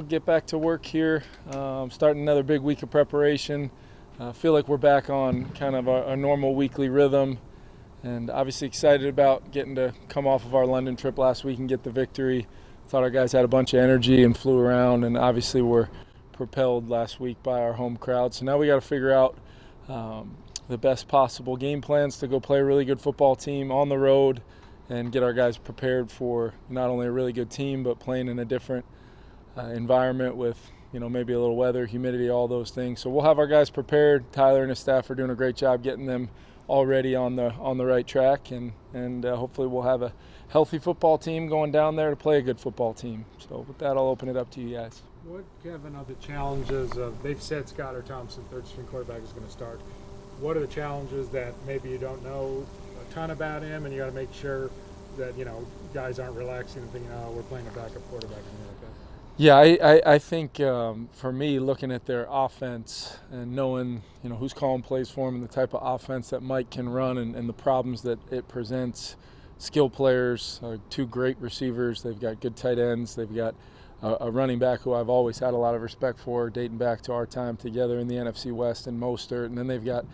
get back to work here. Starting another big week of preparation. Feel like we're back on kind of our normal weekly rhythm, and obviously excited about getting to come off of our London trip last week and get the victory. Thought our guys had a bunch of energy and flew around, and obviously were propelled last week by our home crowd. So now we got to figure out the best possible game plans to go play a really good football team on the road and get our guys prepared for not only a really good team, but playing in a different environment with, maybe a little weather, humidity, all those things. So we'll have our guys prepared. Tyler and his staff are doing a great job getting them already on the right track, and hopefully we'll have a healthy football team going down there to play a good football team. So with that, I'll open it up to you guys. What, Kevin, are the challenges they've said Skylar Thompson, third string quarterback, is going to start. What are the challenges that maybe you don't know a ton about him, and you got to make sure that, guys aren't relaxing and thinking, oh, we're playing a backup quarterback and like that? Yeah, I think for me, looking at their offense and knowing, who's calling plays for them and the type of offense that Mike can run and the problems that it presents, skill players, two great receivers, they've got good tight ends, they've got a running back who I've always had a lot of respect for, dating back to our time together in the NFC West and Mostert, and then they've got,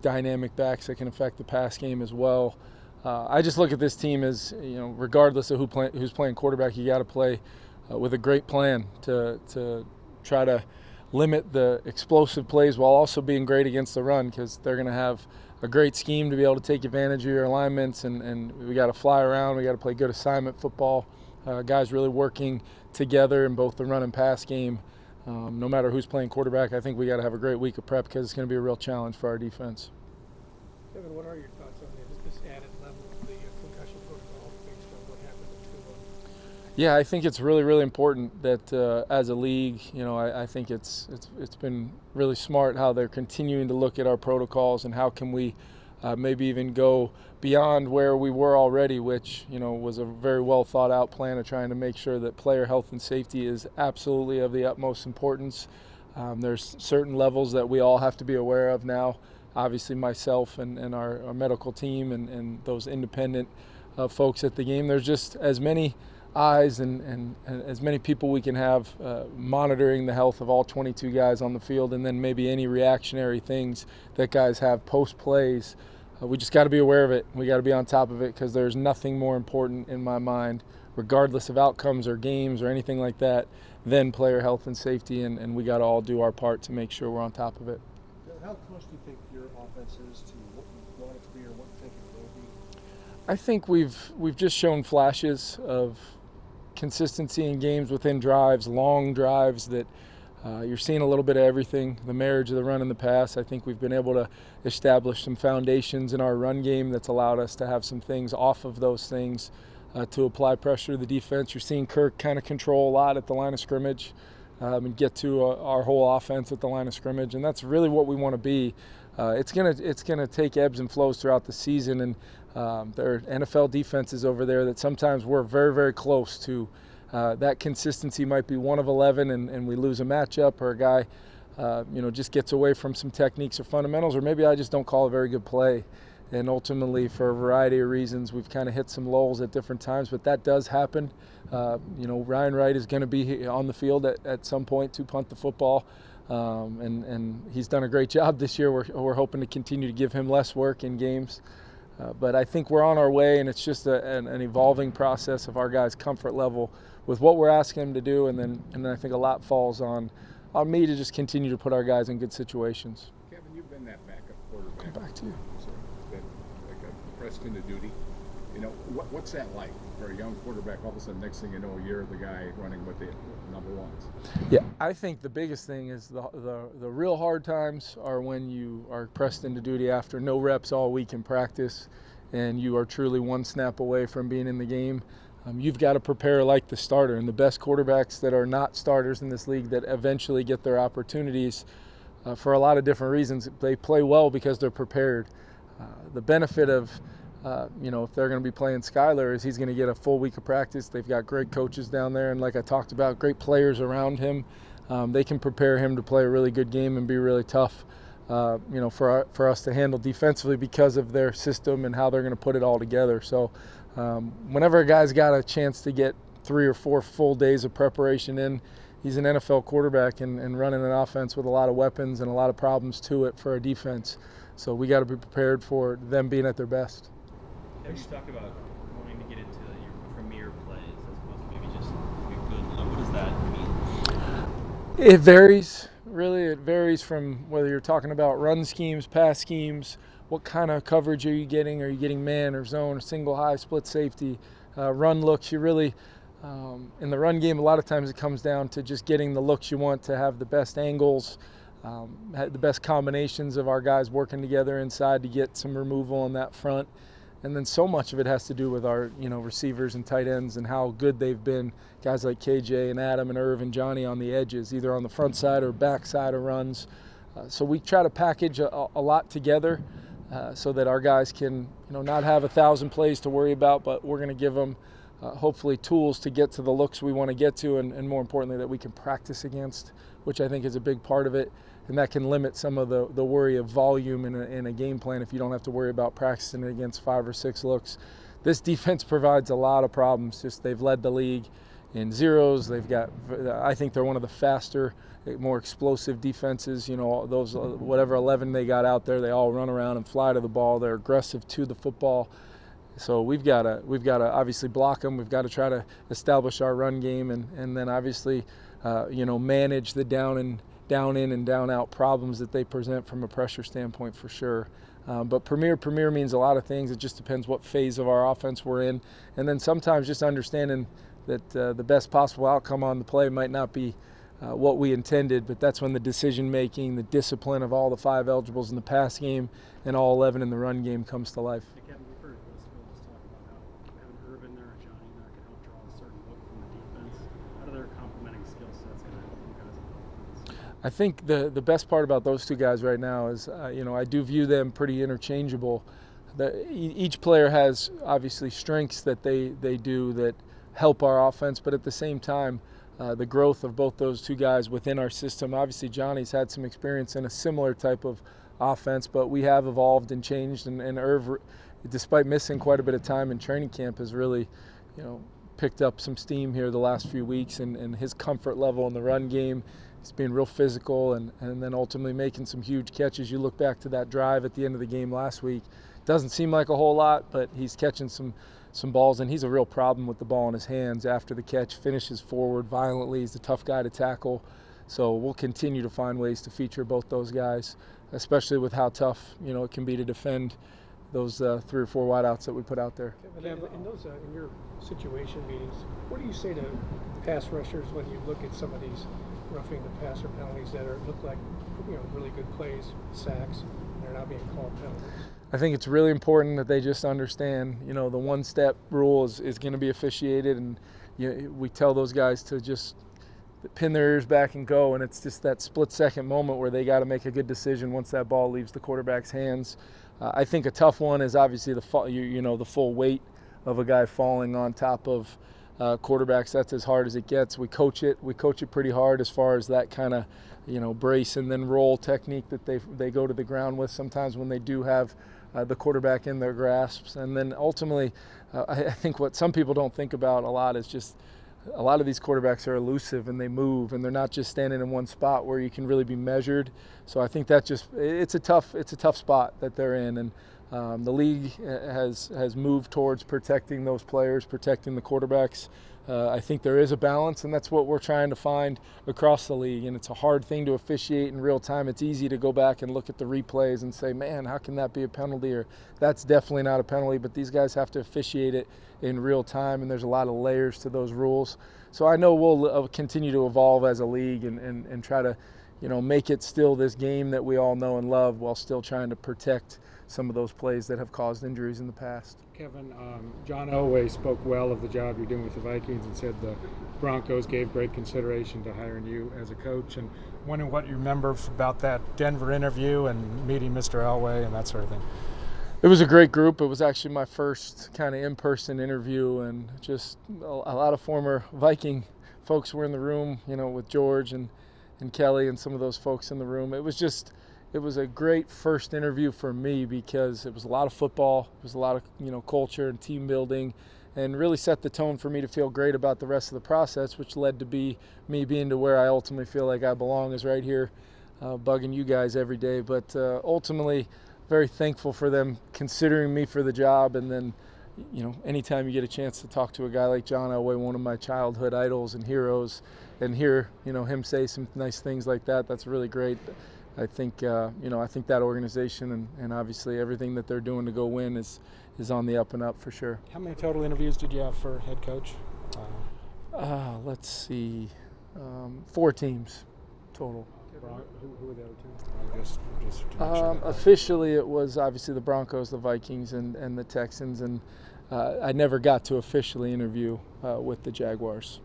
dynamic backs that can affect the pass game as well. I just look at this team as, regardless of who's playing quarterback, you got to play with a great plan to try to limit the explosive plays while also being great against the run, because they're going to have a great scheme to be able to take advantage of your alignments, and we got to fly around. We got to play good assignment football. Guys really working together in both the run and pass game. No matter who's playing quarterback, I think we got to have a great week of prep because it's going to be a real challenge for our defense. Kevin, what are your thoughts on this added level of the concussion protocol based on what happened at 2-1? Yeah, I think it's really, really important that as a league, I think it's been really smart how they're continuing to look at our protocols and how can we maybe even go beyond where we were already, which, was a very well thought out plan of trying to make sure that player health and safety is absolutely of the utmost importance. There's certain levels that we all have to be aware of now. Obviously myself and our medical team and those independent folks at the game. There's just as many eyes and as many people we can have monitoring the health of all 22 guys on the field, and then maybe any reactionary things that guys have post plays. We just got to be aware of it. We got to be on top of it, because there's nothing more important in my mind, regardless of outcomes or games or anything like that, than player health and safety, and we got to all do our part to make sure we're on top of it. How close do you think your offense is to what you want it to be or what you think it will be? I think we've just shown flashes of consistency in games within drives, long drives that you're seeing a little bit of everything, the marriage of the run and the pass. I think we've been able to establish some foundations in our run game that's allowed us to have some things off of those things to apply pressure to the defense. You're seeing Kirk kind of control a lot at the line of scrimmage and get to our whole offense at the line of scrimmage, and that's really what we want to be. It's gonna take ebbs and flows throughout the season, and there are NFL defenses over there that sometimes we're very, very close to. That consistency might be 1 of 11 and we lose a matchup, or a guy just gets away from some techniques or fundamentals, or maybe I just don't call a very good play. And ultimately, for a variety of reasons, we've kind of hit some lulls at different times, but that does happen. Ryan Wright is going to be on the field at some point to punt the football, and he's done a great job this year. We're hoping to continue to give him less work in games. But I think we're on our way, and it's just an evolving process of our guys' comfort level with what we're asking them to do, and then I think a lot falls on me to just continue to put our guys in good situations. Kevin, you've been that backup quarterback. Come back to you. So it's been like a pressed into duty. What's that like for a young quarterback? All of a sudden, next thing you know, you're the guy running with the number ones. Yeah, I think the biggest thing is the real hard times are when you are pressed into duty after no reps all week in practice, and you are truly one snap away from being in the game. You've got to prepare like the starter, and the best quarterbacks that are not starters in this league that eventually get their opportunities for a lot of different reasons, they play well because they're prepared. The benefit of if they're going to be playing Skylar is he's going to get a full week of practice. They've got great coaches down there, and like I talked about, great players around him. They can prepare him to play a really good game and be really tough, for us to handle defensively because of their system and how they're going to put it all together. So whenever a guy's got a chance to get 3 or 4 full days of preparation in, he's an NFL quarterback and running an offense with a lot of weapons and a lot of problems to it for our defense. So we got to be prepared for them being at their best. Have you talked about wanting to get into your premier plays as opposed to maybe just a good look? What does that mean? It varies. Really, it varies from whether you're talking about run schemes, pass schemes, what kind of coverage are you getting? Are you getting man or zone or single high, split safety, run looks? You really, in the run game, a lot of times it comes down to just getting the looks you want to have the best angles, the best combinations of our guys working together inside to get some removal on that front. And then so much of it has to do with our, receivers and tight ends and how good they've been. Guys like KJ and Adam and Irv and Johnny on the edges, either on the front side or back side of runs. So we try to package a lot together so that our guys can, not have 1,000 plays to worry about, but we're going to give them hopefully tools to get to the looks we want to get to, and more importantly that we can practice against, which I think is a big part of it. And that can limit some of the worry of volume in a game plan if you don't have to worry about practicing against 5 or 6 looks. This defense provides a lot of problems. Just they've led the league in zeros. I think they're one of the faster, more explosive defenses. Those whatever 11 they got out there, they all run around and fly to the ball. They're aggressive to the football. So we've got to obviously block them. We've got to try to establish our run game and then obviously manage the down in and down out problems that they present from a pressure standpoint for sure. But premier means a lot of things. It just depends what phase of our offense we're in. And then sometimes just understanding that the best possible outcome on the play might not be what we intended, but that's when the decision making, the discipline of all the 5 eligibles in the pass game and all 11 in the run game comes to life. Hey, Kevin, we've heard Will Schools talk about how having Irv in there or Johnny in there can help draw a certain look from the defense. How do their complementing skill sets going to help you guys on offense? I think the best part about those 2 guys right now is, I do view them pretty interchangeable. Each player has obviously strengths that they do that help our offense, but at the same time, the growth of both those 2 guys within our system. Obviously, Johnny's had some experience in a similar type of offense, but we have evolved and changed. And Irv, despite missing quite a bit of time in training camp, has really, picked up some steam here the last few weeks. And his comfort level in the run game, he's being real physical and then ultimately making some huge catches. You look back to that drive at the end of the game last week. Doesn't seem like a whole lot, but he's catching some balls, and he's a real problem with the ball in his hands after the catch, finishes forward violently. He's a tough guy to tackle. So we'll continue to find ways to feature both those guys, especially with how tough, it can be to defend those 3 or 4 wideouts that we put out there. Kevin, in those in your situation meetings, what do you say to pass rushers when you look at some of these roughing the passer penalties that look like really good plays, sacks, and they're not being called penalties? I think it's really important that they just understand, the one-step rule is going to be officiated, and we tell those guys to just pin their ears back and go, and it's just that split-second moment where they got to make a good decision once that ball leaves the quarterback's hands. I think a tough one is obviously the full weight of a guy falling on top of quarterbacks. That's as hard as it gets. We coach it pretty hard as far as that kind of brace and then roll technique that they go to the ground with sometimes when they do have the quarterback in their grasps. And then ultimately, I think what some people don't think about a lot is just a lot of these quarterbacks are elusive and they move, and they're not just standing in one spot where you can really be measured. So I think that it's a tough spot that they're in, and the league has moved towards protecting those players, protecting the quarterbacks. I think there is a balance, and that's what we're trying to find across the league. And it's a hard thing to officiate in real time. It's easy to go back and look at the replays and say, man, how can that be a penalty? Or that's definitely not a penalty. But these guys have to officiate it in real time, and there's a lot of layers to those rules. So I know we'll continue to evolve as a league and try to, make it still this game that we all know and love while still trying to protect some of those plays that have caused injuries in the past. Kevin, John Elway spoke well of the job you're doing with the Vikings and said the Broncos gave great consideration to hiring you as a coach. And wondering what you remember about that Denver interview and meeting Mr. Elway and that sort of thing. It was a great group. It was actually my first kind of in-person interview, and just a lot of former Viking folks were in the room, with George and Kelly and some of those folks in the room. It was a great first interview for me because it was a lot of football, it was a lot of culture and team building, and really set the tone for me to feel great about the rest of the process, which led to me being to where I ultimately feel like I belong, is right here bugging you guys every day. But ultimately, very thankful for them considering me for the job. And then, anytime you get a chance to talk to a guy like John Elway, one of my childhood idols and heroes, and hear him say some nice things like that, that's really great. I think I think that organization and obviously everything that they're doing to go win is on the up and up for sure. How many total interviews did you have for head coach? Let's see, 4 teams total. Who were the other two? Just to make sure Officially, it was obviously the Broncos, the Vikings, and the Texans, and I never got to officially interview with the Jaguars.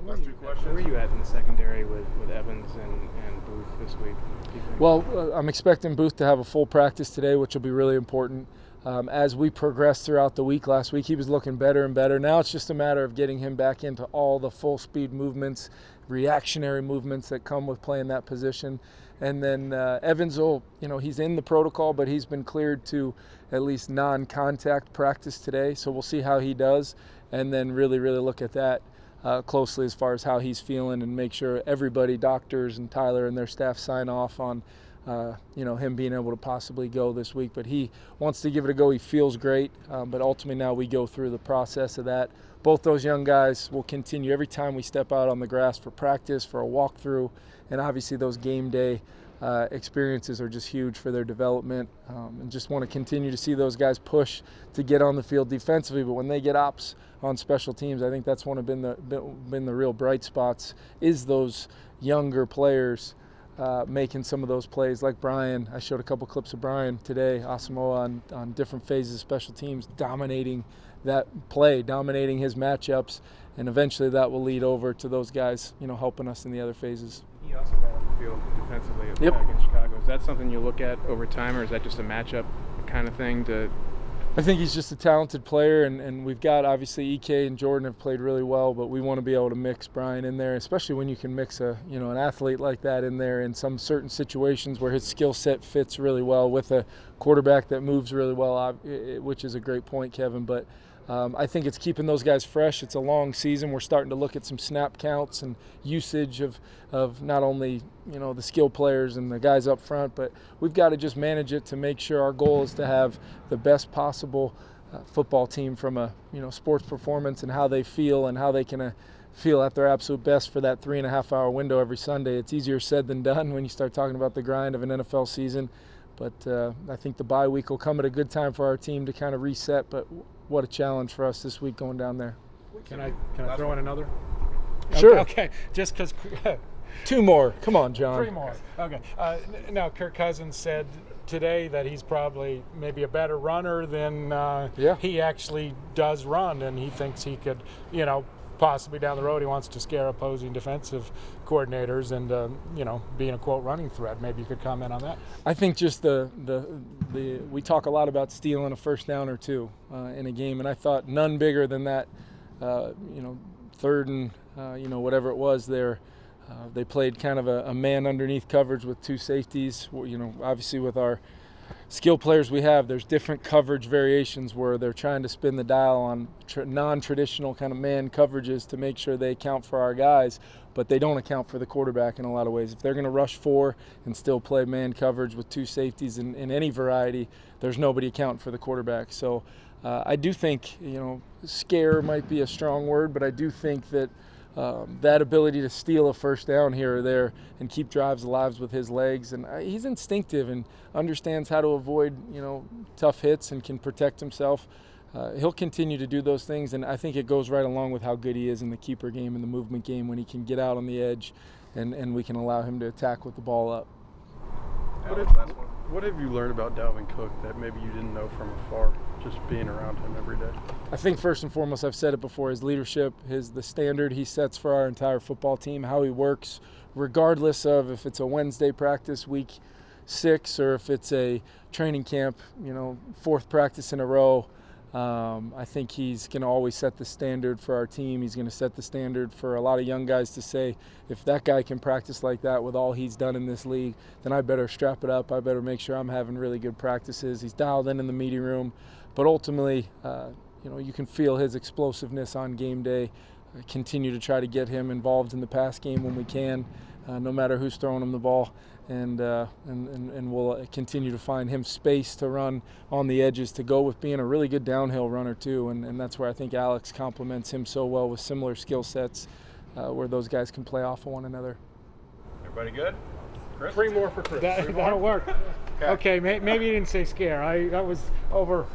Last 2 questions. Where are you at in the secondary with Evans and Booth this week? Do you think? Well, I'm expecting Booth to have a full practice today, which will be really important. As we progress throughout the week, last week he was looking better and better. Now it's just a matter of getting him back into all the full speed movements, reactionary movements that come with playing that position. And then Evans will, he's in the protocol, but he's been cleared to at least non-contact practice today. So we'll see how he does, and then really look at that closely as far as how he's feeling, and make sure everybody, doctors and Tyler and their staff, sign off on him being able to possibly go this week. But he wants to give it a go. He feels great, but ultimately now we go through the process of that. Both those young guys will continue every time we step out on the grass for practice, for a walkthrough, and obviously those game day experiences are just huge for their development, and just want to continue to see those guys push to get on the field defensively. But when they get ops on special teams, I think that's been the real bright spots, is those younger players making some of those plays, like Brian. I showed a couple clips of Brian today, Asamoah, on different phases of special teams, dominating that play, dominating his matchups, and eventually that will lead over to those guys, helping us in the other phases. He also got on the field defensively against Chicago. Is that something you look at over time, or is that just a matchup kind of thing? I think he's just a talented player, and we've got, obviously, EK and Jordan have played really well, but we want to be able to mix Brian in there, especially when you can mix an athlete like that in there in some certain situations where his skill set fits really well with a quarterback that moves really well, which is a great point, Kevin. But I think it's keeping those guys fresh. It's a long season. We're starting to look at some snap counts and usage of not only the skill players and the guys up front, but we've got to just manage it to make sure our goal is to have the best possible football team from a sports performance and how they feel and how they can feel at their absolute best for that 3.5-hour window every Sunday. It's easier said than done when you start talking about the grind of an NFL season. But I think the bye week will come at a good time for our team to kind of reset. But what a challenge for us this week going down there. Can I throw in another? Sure. Okay. Just because. 2 more. Come on, John. 3 more. Okay. Now, Kirk Cousins said today that he's probably maybe a better runner than he actually does run, and he thinks he could, possibly down the road he wants to scare opposing defensive coordinators and, being a, quote, running threat. Maybe you could comment on that. I think just we talk a lot about stealing a first down or 2 in a game, and I thought none bigger than that, 3rd and, whatever it was there. They played kind of a man underneath coverage with 2 safeties. Obviously with our skill players we have, there's different coverage variations where they're trying to spin the dial on non-traditional kind of man coverages to make sure they account for our guys, but they don't account for the quarterback in a lot of ways. If they're going to rush 4 and still play man coverage with 2 safeties in any variety, there's nobody accounting for the quarterback. So I do think, scare might be a strong word, but I do think that that ability to steal a first down here or there and keep drives alive with his legs, and he's instinctive and understands how to avoid tough hits and can protect himself. He'll continue to do those things, and I think it goes right along with how good he is in the keeper game and the movement game when he can get out on the edge and we can allow him to attack with the ball up. What have you learned about Dalvin Cook that maybe you didn't know from afar, just being around him every day? I think first and foremost, I've said it before, his leadership, the standard he sets for our entire football team, how he works, regardless of if it's a Wednesday practice, week 6, or if it's a training camp, 4th practice in a row. I think he's going to always set the standard for our team. He's going to set the standard for a lot of young guys to say, if that guy can practice like that with all he's done in this league, then I better strap it up. I better make sure I'm having really good practices. He's dialed in the meeting room. But ultimately, you can feel his explosiveness on game day. Continue to try to get him involved in the pass game when we can, no matter who's throwing him the ball, and we'll continue to find him space to run on the edges to go with being a really good downhill runner too, and that's where I think Alex complements him so well with similar skill sets, where those guys can play off of one another. Everybody good? Chris? 3 more for Chris. That'll work. Okay, maybe you didn't say scare. That was over